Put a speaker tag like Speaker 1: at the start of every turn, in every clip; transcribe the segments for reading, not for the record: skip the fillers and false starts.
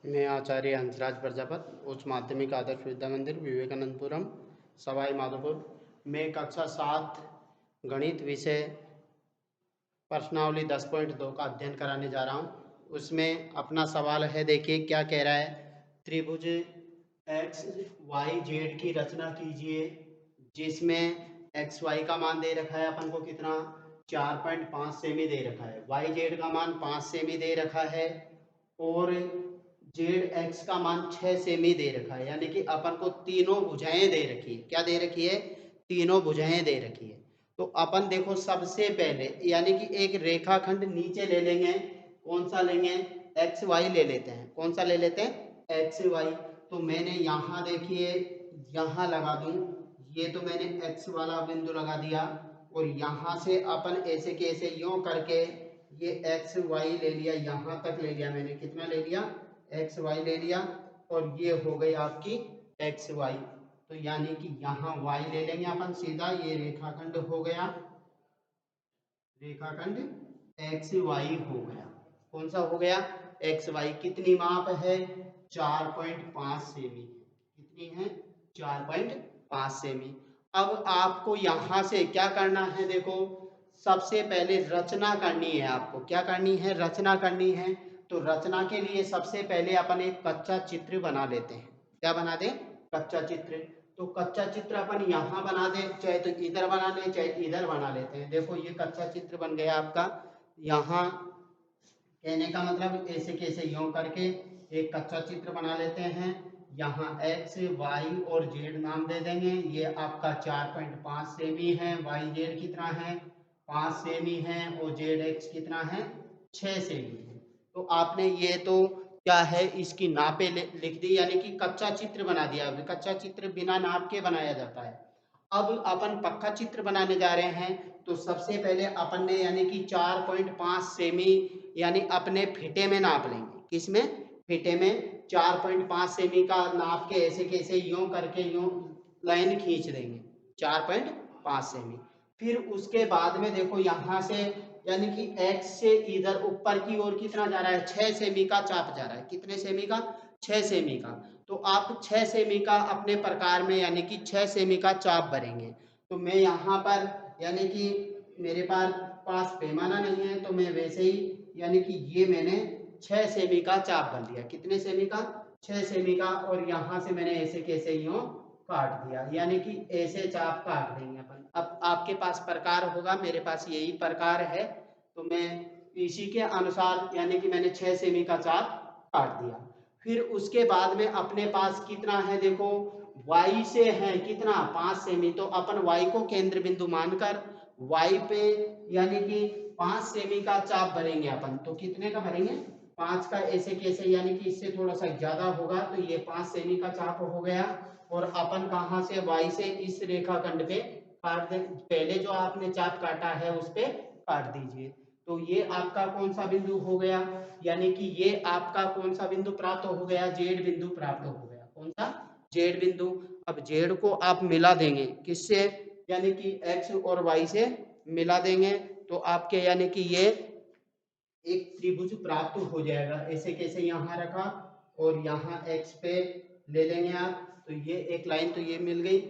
Speaker 1: मैं आचार्य हंसराज प्रजापत उच्च माध्यमिक आदर्श विद्या मंदिर विवेकानंदपुरम सवाई माधोपुर में कक्षा 7 गणित विषय प्रश्नावली 10.2 का अध्ययन कराने जा रहा हूँ। उसमें अपना सवाल है, देखिए क्या कह रहा है। त्रिभुज एक्स वाई जेड की रचना कीजिए जिसमें एक्स वाई का मान दे रखा है अपन को कितना 4.5 सेमी दे रखा है, वाई जेड का मान 5 सेमी दे रखा है और जेड एक्स का मान 6 सेमी दे रखा है। यानी कि अपन को तीनों भुजाएं दे रखी है। क्या दे रखी है? तीनों भुजाएं दे रखी है। तो अपन देखो सबसे पहले यानी कि एक रेखाखंड नीचे ले लेंगे। कौन सा लेंगे? एक्स वाई ले लेते हैं। कौन सा ले लेते हैं? X Y. तो मैंने यहाँ देखिए यहाँ लगा दूं, ये तो मैंने एक्स वाला बिंदु लगा दिया और यहाँ से अपन ऐसे के ऐसे यूं करके ये एक्स वाई ले लिया, यहाँ तक ले लिया मैंने। कितना ले लिया? एक्स वाई ले लिया और ये हो गई आपकी एक्स वाई। तो यानी कि यहाँ y ले लेंगे अपन सीधा, ये रेखाखंड हो गया, रेखाखंड एक्स वाई हो गया। कौन सा हो गया? X Y. कितनी माप है? 4.5 सेमी। कितनी है? 4.5 सेमी। अब आपको यहां से क्या करना है? देखो सबसे पहले रचना करनी है आपको। क्या करनी है? रचना करनी है। तो रचना के लिए सबसे पहले अपन एक कच्चा चित्र बना लेते हैं। क्या बना दें? कच्चा चित्र। तो कच्चा चित्र अपन यहाँ बना दें, चाहे तो इधर बना ले चाहे इधर बना लेते हैं। देखो ये कच्चा चित्र बन गया आपका। यहाँ कहने का मतलब ऐसे कैसे यूं करके एक कच्चा चित्र बना लेते हैं। यहाँ x y और z नाम दे देंगे। ये आपका 4.5 सेमी है, y z कितना है? 5 सेमी है और z x कितना है? 6 सेमी है। तो आपने ये तो क्या है इसकी नापे लिख दी, यानी कि कच्चा चित्र बना दिया। अभी कच्चा चित्र बिना नाप के बनाया जाता है। अब अपन पक्का चित्र बनाने जा रहे हैं। तो सबसे पहले अपन ने यानी कि 4.5 सेमी यानी अपने फिटे में नाप लेंगे। किसमें? फिटे में 4.5 सेमी का नाप के ऐसे कैसे यूं करके यूं लाइन खींच देंगे 4.5 सेमी। फिर उसके बाद में देखो यहाँ से यानी कि x से इधर ऊपर की ओर कितना जा रहा है? 6 सेमी का चाप जा रहा है। कितने सेमी का? 6 सेमी का। तो आप 6 सेमी का अपने प्रकार में यानी कि 6 सेमी का चाप भरेंगे। तो मैं यहाँ पर यानी कि मेरे पास पैमाना नहीं है तो मैं वैसे ही यानी कि ये मैंने 6 सेमी का चाप भर दिया। कितने सेमी का? 6 सेमी का। और यहाँ से मैंने ऐसे कैसे यूं काट दिया, यानी कि ऐसे चाप काट देंगे अपन। अब आपके पास प्रकार होगा, मेरे पास यही प्रकार है तो मैं इसी के अनुसार यानी कि मैंने 6 सेमी का चाप काट दिया। फिर उसके बाद में अपने पास कितना है? देखो y से है कितना? 5 सेमी। तो अपन y को केंद्र बिंदु मानकर y पे यानी कि 5 सेमी का चाप भरेंगे अपन। तो कितने का भरेंगे? 5 का। ऐसे कैसे यानी कि इससे थोड़ा सा ज्यादा होगा तो ये 5 सेमी का चाप हो गया। और अपन कहां से? y से इस रेखाखंड पे काट दे। पहले जो आपने चाप काटा है उस पे काट दीजिए। तो ये आपका कौन सा बिंदु हो गया? यानी कि ये आपका कौन सा बिंदु प्राप्त हो गया? जेड बिंदु प्राप्त हो गया। कौन सा? जेड बिंदु। अब जेड को आप मिला देंगे किससे? यानी कि एक्स और वाई से मिला देंगे तो आपके यानी कि ये एक त्रिभुज प्राप्त हो जाएगा। ऐसे कैसे यहाँ रखा और यहाँ एक्स पे ले लेंगे आप। तो ये एक लाइन तो ये मिल गई।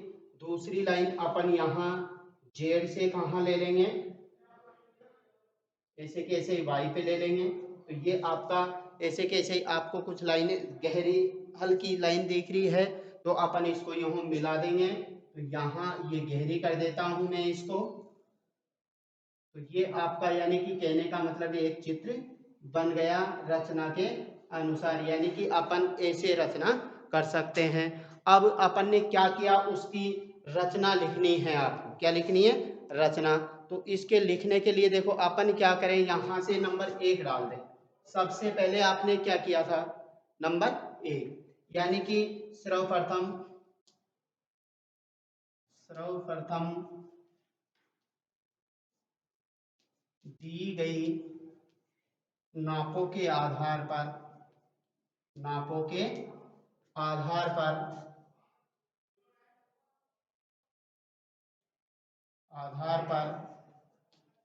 Speaker 1: दूसरी लाइन अपन यहाँ जेड से कहाँ ले लेंगे? ऐसे कैसे वाई पे ले लेंगे। तो ये आपका ऐसे कैसे आपको कुछ लाइनें गहरी हल्की लाइन दिख रही है तो अपन इसको यूं मिला देंगे। तो यहाँ ये गहरी कर देता हूं मैं इसको। तो ये आपका यानी कि कहने का मतलब एक चित्र बन गया रचना के अनुसार, यानी कि अपन ऐसे रचना कर सकते हैं। अब अपन ने क्या किया? उसकी रचना लिखनी है आपको। क्या लिखनी है? रचना। तो इसके लिखने के लिए देखो अपन क्या करें, यहां से नंबर 1 डाल दें। सबसे पहले आपने क्या किया था? नंबर 1 यानी कि सर्वप्रथम दी गई नापों के आधार पर, नापों के आधार पर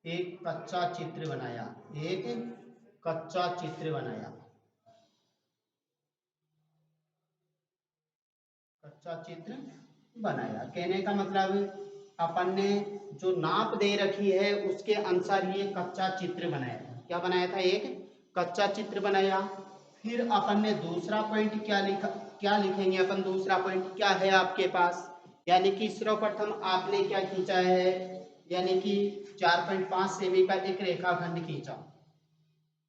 Speaker 1: एक कच्चा चित्र बनाया। एक कच्चा चित्र बनाया। कच्चा चित्र बनाया। कहने का मतलब अपन ने जो नाप दे रखी है उसके अनुसार ये कच्चा चित्र बनाया था। क्या बनाया था? एक कच्चा चित्र बनाया। फिर अपन ने दूसरा पॉइंट क्या लिखा, क्या लिखेंगे अपन? दूसरा पॉइंट क्या है आपके पास? यानी कि सर्वप्रथम आपने क्या खींचा है, यानी कि 4.5 सेमी का एक रेखाखंड खींचा।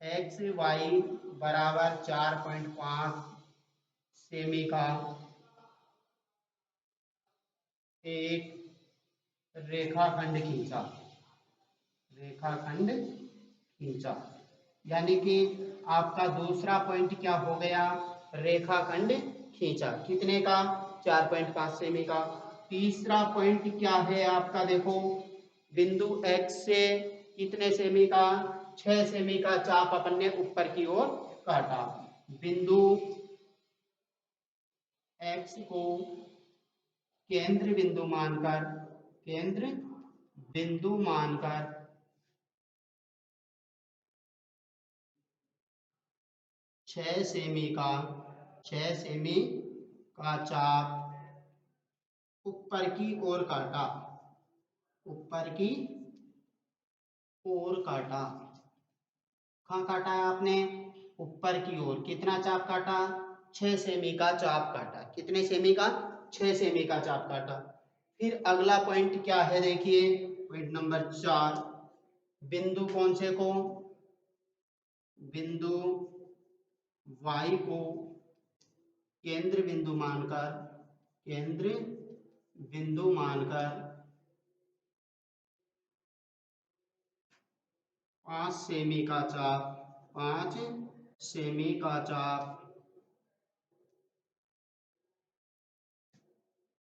Speaker 1: एक्स वाई बराबर 4.5 सेमी का एक रेखाखंड खींचा, रेखाखंड खींचा। यानी कि आपका दूसरा पॉइंट क्या हो गया? रेखाखंड खींचा। कितने का? 4.5 सेमी का। तीसरा पॉइंट क्या है आपका? देखो, बिंदु x से कितने सेमी का? 6 सेमी का चाप अपन ने ऊपर की ओर काटा। बिंदु x को केंद्र बिंदु मानकर, केंद्र बिंदु मानकर 6 सेमी का, 6 सेमी का चाप ऊपर की ओर काटा, ऊपर की ओर काटा। कहाँ काटा है आपने? ऊपर की ओर। कितना चाप काटा? 6 सेमी का चाप काटा। कितने सेमी का? 6 सेमी का चाप काटा। फिर अगला पॉइंट क्या है? देखिए, पॉइंट नंबर 4, बिंदु कौन से को? बिंदु y को केंद्र बिंदु मानकर, केंद्र बिंदु मानकर 5 सेमी का चाप, 5 सेमी का चाप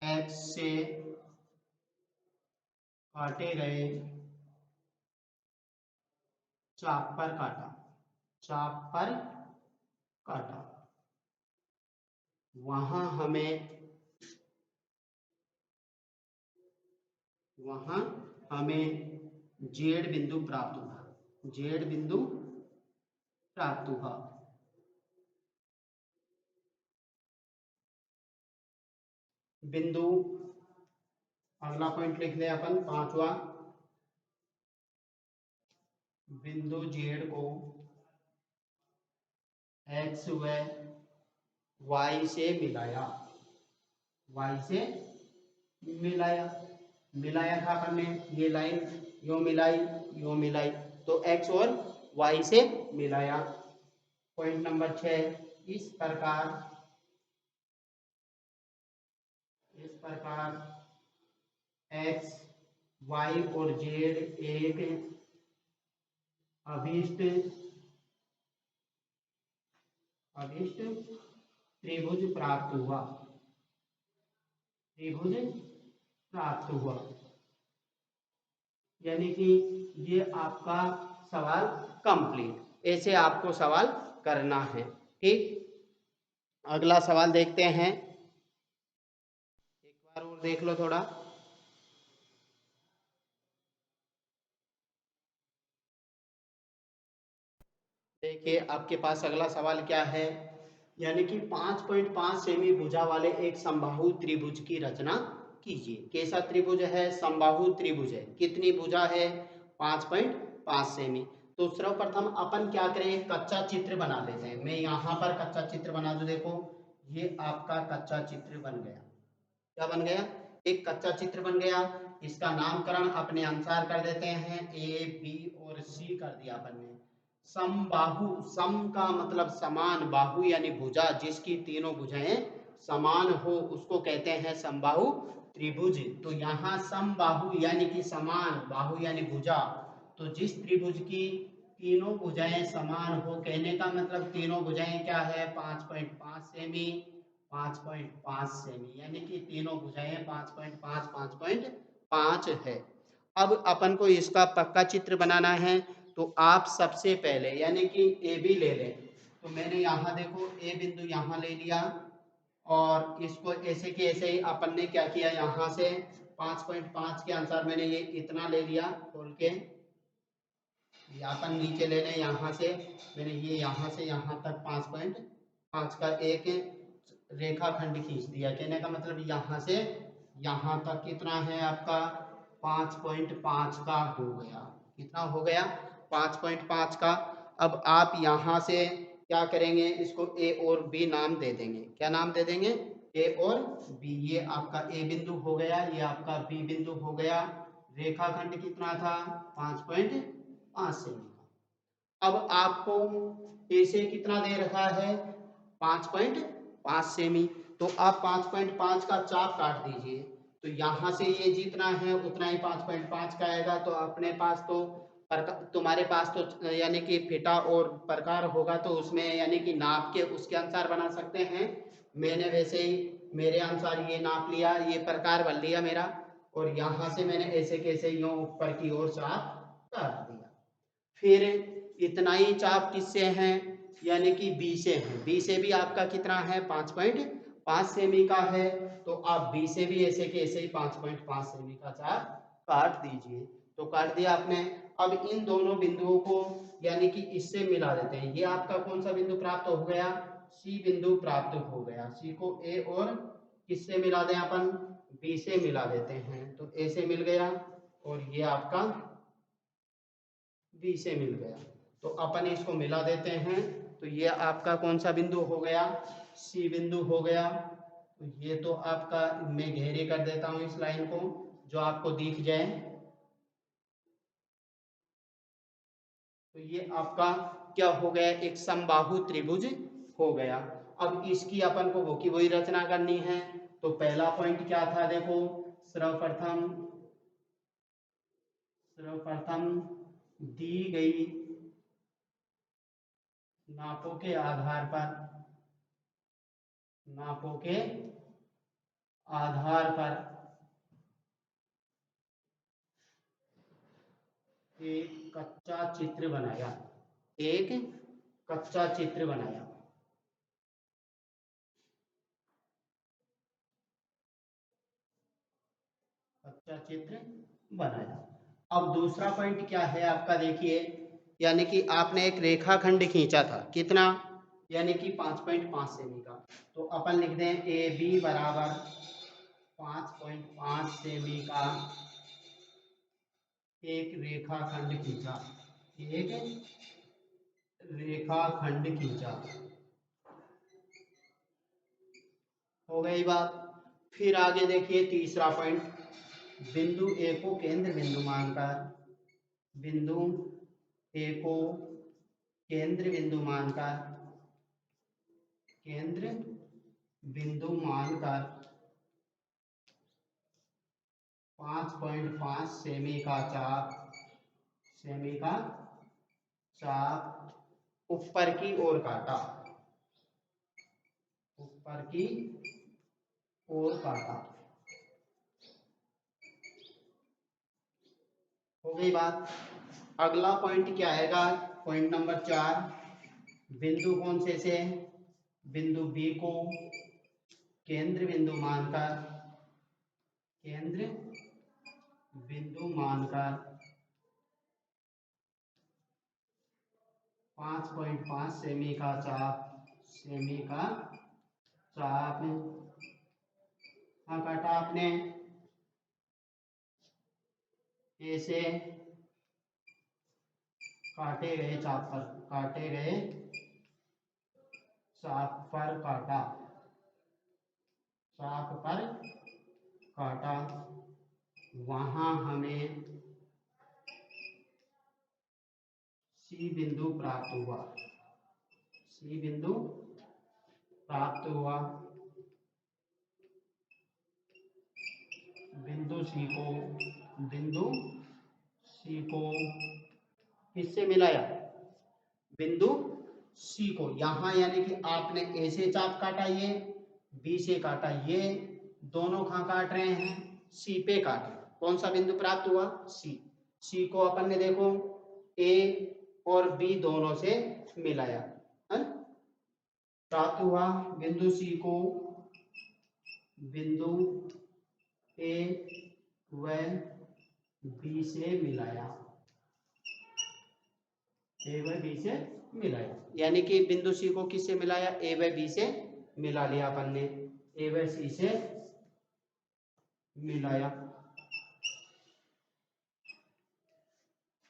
Speaker 1: x से काटे गए चाप पर काटा, चाप पर काटा। वहां हमें जेड बिंदु प्राप्त हुआ, जेड बिंदु प्राप्त हुआ। बिंदु, अगला पॉइंट लिख ले अपन, 5वां, बिंदु जेड को एक्स व वाई से मिलाया, वाई से मिलाया। मिलाया था अपन ने, ये लाइन यो मिलाई, यो मिलाई, तो एक्स और वाई से मिलाया। पॉइंट नंबर 6, इस प्रकार एक्स वाई और जेड एक अभीष्ट त्रिभुज प्राप्त हुआ, त्रिभुज प्राप्त हुआ। यानी कि ये आपका सवाल कंप्लीट। ऐसे आपको सवाल करना है। ठीक, अगला सवाल देखते हैं, एक बार और देख लो थोड़ा। देखिए आपके पास अगला सवाल क्या है, यानी कि 5.5 सेमी भुजा वाले एक समबाहु त्रिभुज की रचना कीजिए। कैसा त्रिभुज है? समबाहु त्रिभुज है। कितनी भुजा है? 5.5 सेमी। तो सर्वप्रथम अपन क्या करें? एक कच्चा चित्र बना लेते हैं। मैं यहाँ पर कच्चा चित्र बना दूं। देखो, ये आपका कच्चा चित्र बन गया। क्या बन गया? एक कच्चा चित्र बन गया। इसका नामकरण अपने अनुसार कर देते हैं, ए बी और सी कर दिया अपन ने। समबाहु, सम का मतलब समान, बाहु यानी भुजा, जिसकी तीनों भुजाएं समान हो उसको कहते हैं समबाहु त्रिभुज। तो यहाँ समबाहु यानी कि समान, बाहु यानी भुजा, तो जिस त्रिभुज की तीनों भुजाएं समान हो, कहने का मतलब तीनों भुजाएं क्या है? 5.5 सेमी, 5.5 सेमी, यानी कि तीनों भुजाएं 5.5 5.5 है। अब अपन को इसका पक्का चित्र बनाना है, तो आप सबसे पहले यानी कि ए बी ले लें। तो मैंने यहाँ देखो ए बिंदु यहाँ ले लिया, और इसको ऐसे के ऐसे ही अपन ने क्या किया, यहाँ से 5.5 के अनुसार मैंने ये इतना ले लिया खोल के। ये अपन नीचे ले लें, यहाँ से मैंने ये यहाँ से यहाँ तक 5.5 का एक रेखाखंड खींच दिया। कहने का मतलब यहाँ से यहाँ तक कितना है आपका 5.5 का हो गया। कितना हो गया 5.5 का। अब आप यहाँ से क्या करेंगे, इसको ए और बी नाम दे देंगे। क्या नाम दे देंगे, ए और बी। ये आपका ए बिंदु हो गया, ये आपका बी बिंदु हो गया। रेखाखंड कितना था 5.5 सेमी का। अब आपको ए से कितना दे रखा है 5.5 सेमी, तो आप 5.5 का चाप काट दीजिए। तो यहाँ से ये जितना है उतना ही 5.5 का आएगा। तो अपने पास तो तुम्हारे पास तो यानी कि फिटा और प्रकार होगा, तो उसमें यानी कि नाप के उसके अनुसार बना सकते हैं। मैंने वैसे ही मेरे अनुसार ये नाप लिया, ये प्रकार बन लिया मेरा, और यहाँ से मैंने ऐसे कैसे यूं ऊपर की ओर चाप काट दिया। फिर इतना ही चाप किससे है, यानी कि बी से है। बी से भी आपका कितना है 5.5 सेमी का है। तो आप बी से भी ऐसे के ऐसे ही 5.5 सेमी का चाप काट दीजिए। तो काट दिया आपने। अब इन दोनों बिंदुओं को यानी कि इससे मिला देते हैं। ये आपका कौन सा बिंदु प्राप्त हो गया, सी बिंदु प्राप्त हो गया। सी को ए और किससे मिला दें अपन, बी से मिला देते हैं। तो ए से मिल गया और ये आपका बी से मिल गया। तो अपन इसको मिला देते हैं। तो ये आपका कौन सा बिंदु हो गया, सी बिंदु हो गया। तो ये तो आपका, मैं गहरे कर देता हूं इस लाइन को जो आपको दिख जाए। तो ये आपका क्या हो गया, एक समबाहु त्रिभुज हो गया। अब इसकी अपन को वो की वही रचना करनी है। तो पहला पॉइंट क्या था देखो, सर्वप्रथम दी गई नापों के आधार पर, नापों के आधार पर एक कच्चा चित्र बनाया, एक कच्चा चित्र बनाया। कच्चा चित्र बनाया। अब दूसरा पॉइंट क्या है आपका, देखिए यानी कि आपने एक रेखाखंड खींचा था कितना, यानी कि 5.5 सेमी का। तो अपन लिख दें ए बी बराबर 5.5 सेमी का एक रेखाखंड खींचा, एक रेखाखंड खींचा। हो गई बात। फिर आगे देखिए तीसरा पॉइंट, बिंदु ए को केंद्र बिंदु मानकर, बिंदु ए को केंद्र बिंदु मानकर, केंद्र बिंदु मानकर 5.5 सेमी का चाप, सेमी का चाप ऊपर की ओर काटा, ऊपर की ओर काटा। हो गई बात। अगला पॉइंट क्या आएगा, पॉइंट नंबर 4, बिंदु कौन से बिंदु बी को केंद्र बिंदु मानकर, केंद्र बिंदु मानकर 5.5 सेमी का चाप, सेमी का चाप काटा आपने। ऐसे काटे गए चाप पर, काटे गए चाप पर काटा, चाप पर काटा। वहां हमें सी बिंदु प्राप्त हुआ, सी बिंदु प्राप्त हुआ। बिंदु सी को, बिंदु सी को किससे मिलाया, बिंदु सी को। यहां यानी कि आपने ए से चाप काटा, ये बी से काटा, ये दोनों कहां काट रहे हैं, सी पे काटे। कौन सा बिंदु प्राप्त हुआ, सी। सी को अपन ने देखो ए और बी दोनों से मिलाया, है प्राप्त हुआ। बिंदु सी को बिंदु ए व बी से मिलाया, ए व बी से मिलाया। यानी कि बिंदु सी को किससे मिलाया, ए व बी से मिला लिया अपन ने, ए व सी से मिलाया।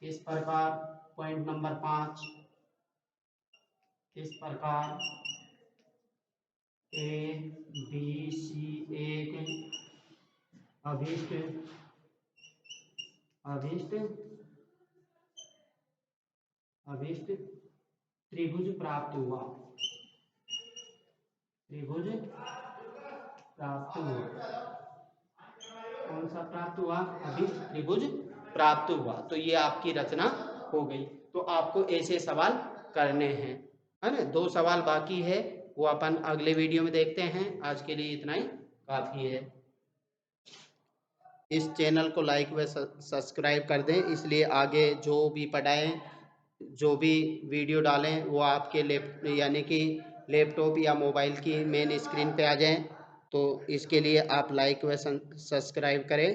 Speaker 1: इस प्रकार पॉइंट नंबर 5, इस प्रकार ए बी सी एक अभीष्ट अभीष्ट अभीष्ट त्रिभुज प्राप्त हुआ, त्रिभुज प्राप्त हुआ। कौन सा प्राप्त हुआ? अभीष्ट त्रिभुज प्राप्त हुआ। तो ये आपकी रचना हो गई। तो आपको ऐसे सवाल करने हैं, है ना। 2 सवाल बाकी है, वो अपन अगले वीडियो में देखते हैं। आज के लिए इतना ही काफी है। इस चैनल को लाइक व सब्सक्राइब कर दें, इसलिए आगे जो भी पढ़ाएं, जो भी वीडियो डालें वो आपके यानी कि लैपटॉप या मोबाइल की मेन स्क्रीन पे आ जाएं। तो इसके लिए आप लाइक व सब्सक्राइब करें।